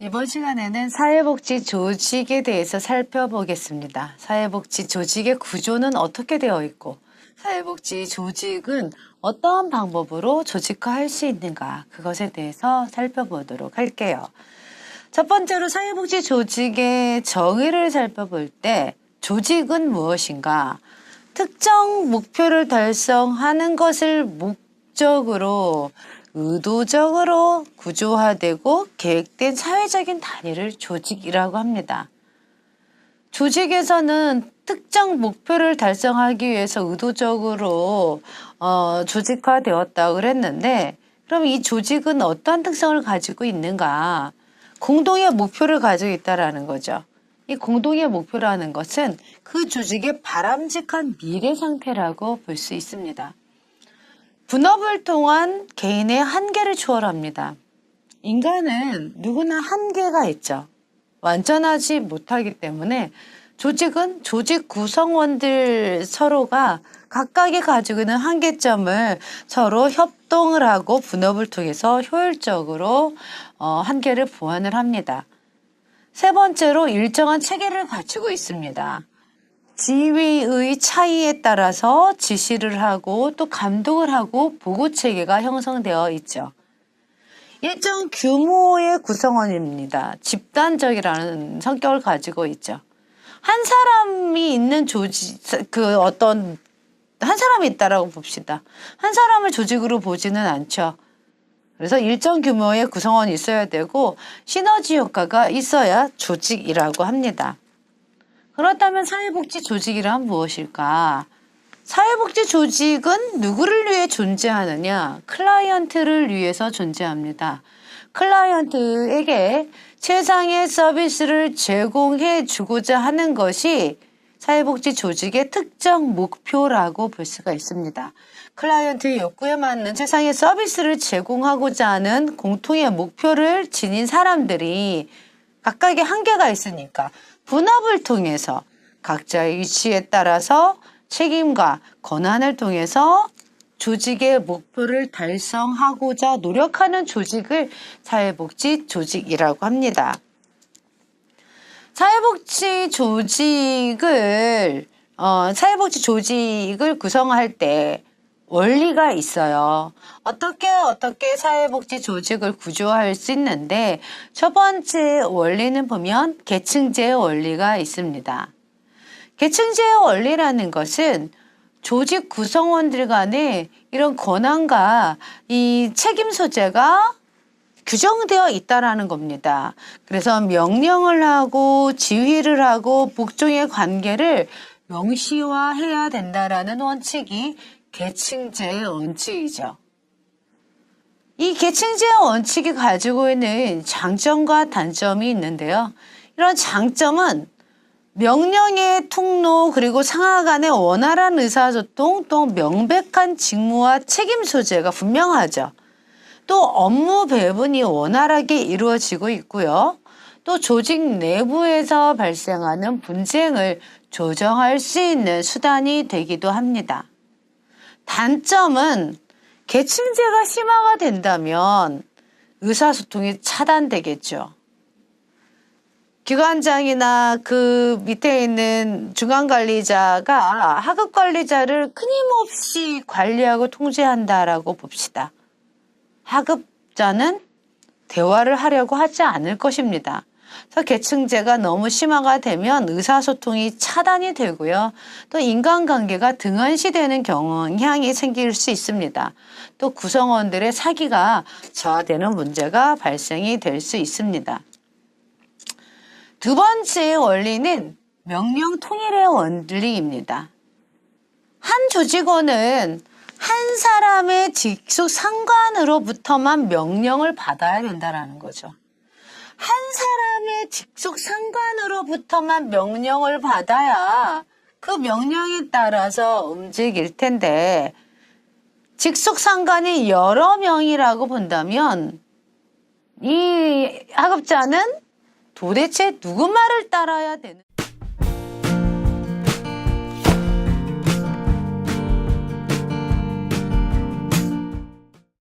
이번 시간에는 사회복지 조직에 대해서 살펴보겠습니다. 사회복지 조직의 구조는 어떻게 되어 있고, 사회복지 조직은 어떠한 방법으로 조직화할 수 있는가, 그것에 대해서 살펴보도록 할게요. 첫 번째로 사회복지 조직의 정의를 살펴볼 때, 조직은 무엇인가? 특정 목표를 달성하는 것을 목적으로 의도적으로 구조화되고 계획된 사회적인 단위를 조직이라고 합니다. 조직에서는 특정 목표를 달성하기 위해서 의도적으로 조직화되었다고 그랬는데, 그럼 이 조직은 어떤 특성을 가지고 있는가? 공동의 목표를 가지고 있다는 거죠. 이 공동의 목표라는 것은 그 조직의 바람직한 미래 상태라고 볼 수 있습니다. 분업을 통한 개인의 한계를 초월합니다. 인간은 누구나 한계가 있죠. 완전하지 못하기 때문에 조직은 조직 구성원들 서로가 각각이 가지고 있는 한계점을 서로 협동을 하고 분업을 통해서 효율적으로 한계를 보완을 합니다. 세 번째로 일정한 체계를 갖추고 있습니다. 지위의 차이에 따라서 지시를 하고 또 감독을 하고 보고 체계가 형성되어 있죠. 일정 규모의 구성원입니다. 집단적이라는 성격을 가지고 있죠. 한 사람이 있는 조직, 한 사람이 있다라고 봅시다. 한 사람을 조직으로 보지는 않죠. 그래서 일정 규모의 구성원이 있어야 되고 시너지 효과가 있어야 조직이라고 합니다. 그렇다면 사회복지 조직이란 무엇일까? 사회복지 조직은 누구를 위해 존재하느냐? 클라이언트를 위해서 존재합니다. 클라이언트에게 최상의 서비스를 제공해 주고자 하는 것이 사회복지 조직의 특정 목표라고 볼 수가 있습니다. 클라이언트의 욕구에 맞는 최상의 서비스를 제공하고자 하는 공통의 목표를 지닌 사람들이 각각의 한계가 있으니까 분업을 통해서 각자의 위치에 따라서 책임과 권한을 통해서 조직의 목표를 달성하고자 노력하는 조직을 사회복지 조직이라고 합니다. 사회복지 조직을 구성할 때 원리가 있어요. 어떻게 사회복지 조직을 구조할 수 있는데, 첫 번째 원리는 보면 계층제의 원리가 있습니다. 계층제의 원리라는 것은 조직 구성원들 간에 이런 권한과 이 책임 소재가 규정되어 있다라는 겁니다. 그래서 명령을 하고 지휘를 하고 복종의 관계를 명시화해야 된다라는 원칙이 계층제의 원칙이죠. 이 계층제의 원칙이 가지고 있는 장점과 단점이 있는데요. 이런 장점은 명령의 통로 그리고 상하 간의 원활한 의사소통 또 명백한 직무와 책임 소재가 분명하죠. 또 업무 배분이 원활하게 이루어지고 있고요. 또 조직 내부에서 발생하는 분쟁을 조정할 수 있는 수단이 되기도 합니다. 단점은 계층제가 심화가 된다면 의사소통이 차단되겠죠. 기관장이나 그 밑에 있는 중앙관리자가 하급관리자를 끊임없이 관리하고 통제한다라고 봅시다. 하급자는 대화를 하려고 하지 않을 것입니다. 그래서 계층제가 너무 심화가 되면 의사소통이 차단이 되고요. 또 인간관계가 등한시되는 경향이 생길 수 있습니다. 또 구성원들의 사기가 저하되는 문제가 발생이 될 수 있습니다. 두 번째 원리는 명령 통일의 원리입니다. 한 조직원은 한 사람의 직속 상관으로부터만 명령을 받아야 된다는 거죠. 한 사람의 직속 상관으로부터만 명령을 받아야 그 명령에 따라서 움직일 텐데, 직속 상관이 여러 명이라고 본다면 이 하급자는 도대체 누구 말을 따라야 되는